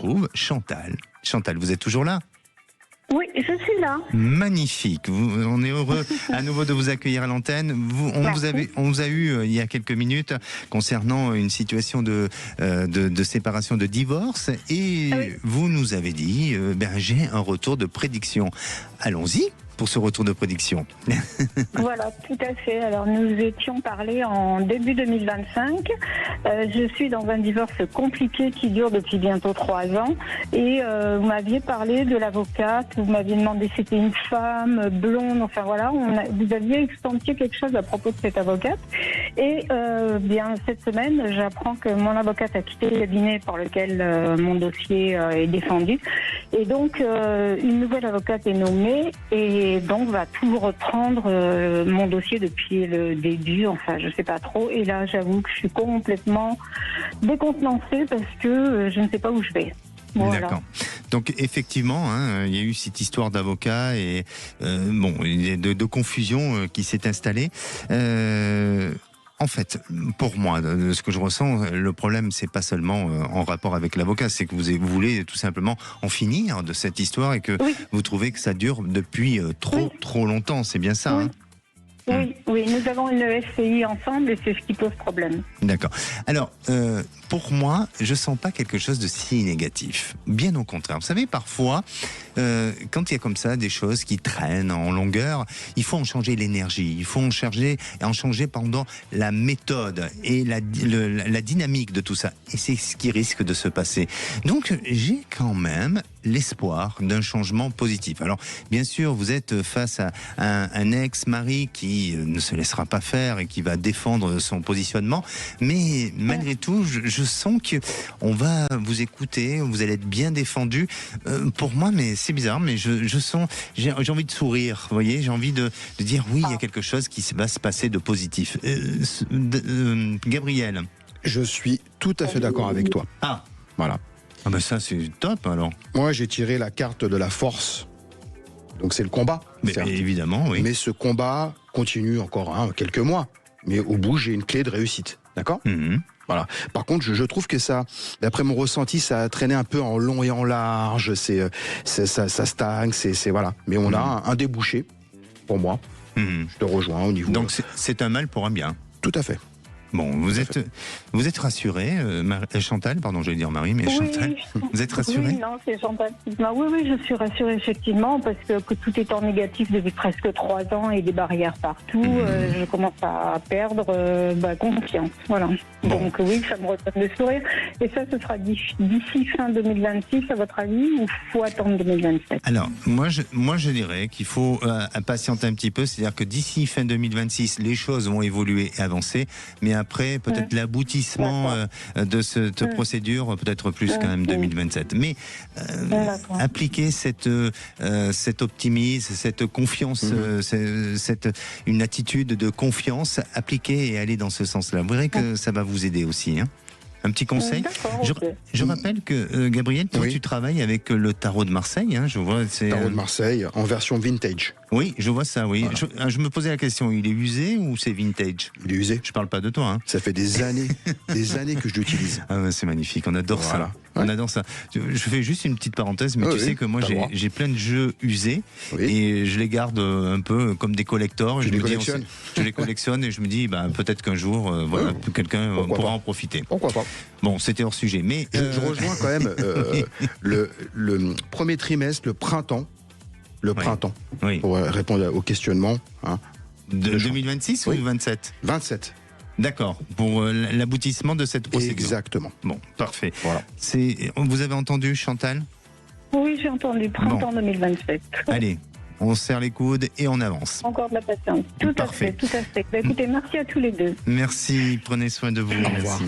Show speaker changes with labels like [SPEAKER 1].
[SPEAKER 1] retrouve Chantal. Chantal, vous êtes toujours là ?
[SPEAKER 2] Oui, je suis là.
[SPEAKER 1] Magnifique. On est heureux à nouveau de vous accueillir à l'antenne. On vous a eu il y a quelques minutes concernant une situation de séparation, de divorce, et vous nous avez dit j'ai un retour de prédiction. Allons-y pour ce retour de prédiction.
[SPEAKER 2] Voilà, tout à fait. Alors, nous étions parlé en début 2025. Je suis dans un divorce compliqué qui dure depuis bientôt 3 ans. Et vous m'aviez parlé de l'avocate. Vous m'aviez demandé si c'était une femme, blonde. Enfin, voilà. Vous aviez expliqué quelque chose à propos de cette avocate. Et cette semaine, j'apprends que mon avocate a quitté le cabinet par lequel mon dossier est défendu. Et donc, une nouvelle avocate est nommée et donc va tout reprendre mon dossier depuis le début, enfin je sais pas trop. Et là, j'avoue que je suis complètement décontenancée parce que je ne sais pas où je vais. Voilà.
[SPEAKER 1] D'accord. Donc effectivement, il y a eu cette histoire d'avocat et de confusion qui s'est installée. En fait, pour moi, de ce que je ressens, le problème, c'est pas seulement en rapport avec l'avocat, c'est que vous voulez tout simplement en finir de cette histoire et que vous trouvez que ça dure depuis trop longtemps. C'est bien ça,
[SPEAKER 2] Oui, nous avons une SCI ensemble et c'est ce qui pose problème.
[SPEAKER 1] D'accord. Alors, pour moi, je sens pas quelque chose de si négatif. Bien au contraire. Vous savez, parfois, quand il y a comme ça des choses qui traînent en longueur, il faut en changer l'énergie. Il faut en changer pendant la méthode et la dynamique de tout ça. Et c'est ce qui risque de se passer. Donc, j'ai quand même l'espoir d'un changement positif. Alors, bien sûr, vous êtes face à un ex-mari qui ne se laissera pas faire et qui va défendre son positionnement. Mais malgré tout, je sens qu'on va vous écouter, vous allez être bien défendu. Pour moi, mais c'est bizarre, mais je sens, j'ai envie de sourire, vous voyez, j'ai envie de dire oui, il y a quelque chose qui va se passer de positif. Gabriel.
[SPEAKER 3] Je suis tout à fait d'accord avec toi.
[SPEAKER 1] Ah,
[SPEAKER 3] voilà.
[SPEAKER 1] Ah ben ça c'est top alors.
[SPEAKER 3] Moi j'ai tiré la carte de la force. Donc c'est le combat.
[SPEAKER 1] Mais évidemment, oui.
[SPEAKER 3] Mais ce combat continue encore quelques mois. Mais au bout j'ai une clé de réussite. D'accord ? Voilà. Par contre, je trouve que ça, d'après mon ressenti, ça a traîné un peu en long et en large. Ça stagne. Voilà. Mais on a un débouché pour moi. Je te rejoins au niveau.
[SPEAKER 1] Donc c'est un mal pour un bien.
[SPEAKER 3] Tout à fait.
[SPEAKER 1] Bon, vous êtes rassurée, Chantal, pardon, j'allais dire Marie, mais Chantal, vous êtes rassurée ?
[SPEAKER 2] Oui, non, c'est Chantal. Oui, je suis rassurée effectivement parce que tout est en négatif depuis presque 3 ans et des barrières partout. Je commence à perdre confiance. Voilà. Bon. Donc oui, ça me redonne le sourire. Et ça, ce sera d'ici fin 2026, à votre avis, ou faut attendre 2027 ?
[SPEAKER 1] Alors, moi, je dirais qu'il faut patienter un petit peu. C'est-à-dire que d'ici fin 2026, les choses vont évoluer et avancer, mais après, peut-être l'aboutissement de cette procédure, peut-être plus quand même 2027. Mais appliquer cet optimisme, cette confiance, une attitude de confiance, appliquer et aller dans ce sens-là. Vous verrez que ça va vous aider aussi. Un petit conseil. Je rappelle que Gabriel, toi, tu travailles avec le tarot de Marseille. Je vois, c'est
[SPEAKER 3] tarot de Marseille en version vintage.
[SPEAKER 1] Oui, je vois ça. Oui.
[SPEAKER 3] Voilà.
[SPEAKER 1] Je me posais la question. Il est usé ou c'est vintage ?
[SPEAKER 3] Il est usé.
[SPEAKER 1] Je parle pas de toi.
[SPEAKER 3] Ça fait des années, que je l'utilise.
[SPEAKER 1] Ah, c'est magnifique. On adore ça. On adore ça. Je fais juste une petite parenthèse, mais tu sais que moi j'ai plein de jeux usés et je les garde un peu comme des collectors. Je les collectionne et je me dis peut-être qu'un jour quelqu'un pourra en profiter.
[SPEAKER 3] Pourquoi pas.
[SPEAKER 1] Bon, c'était hors sujet, mais
[SPEAKER 3] je rejoins quand même le premier trimestre, le printemps. Pour répondre au questionnement.
[SPEAKER 1] De 2026 ou 27
[SPEAKER 3] 27.
[SPEAKER 1] D'accord, pour l'aboutissement de cette procédure.
[SPEAKER 3] Exactement.
[SPEAKER 1] Bon, parfait.
[SPEAKER 3] Voilà.
[SPEAKER 1] Vous avez entendu, Chantal ?
[SPEAKER 2] Oui, j'ai entendu, printemps 2027.
[SPEAKER 1] Allez, on serre les coudes et on avance.
[SPEAKER 2] Encore de la patience. Tout à fait. Écoutez, merci à tous les deux.
[SPEAKER 1] Merci, prenez soin de vous.
[SPEAKER 3] Au revoir.
[SPEAKER 1] Merci.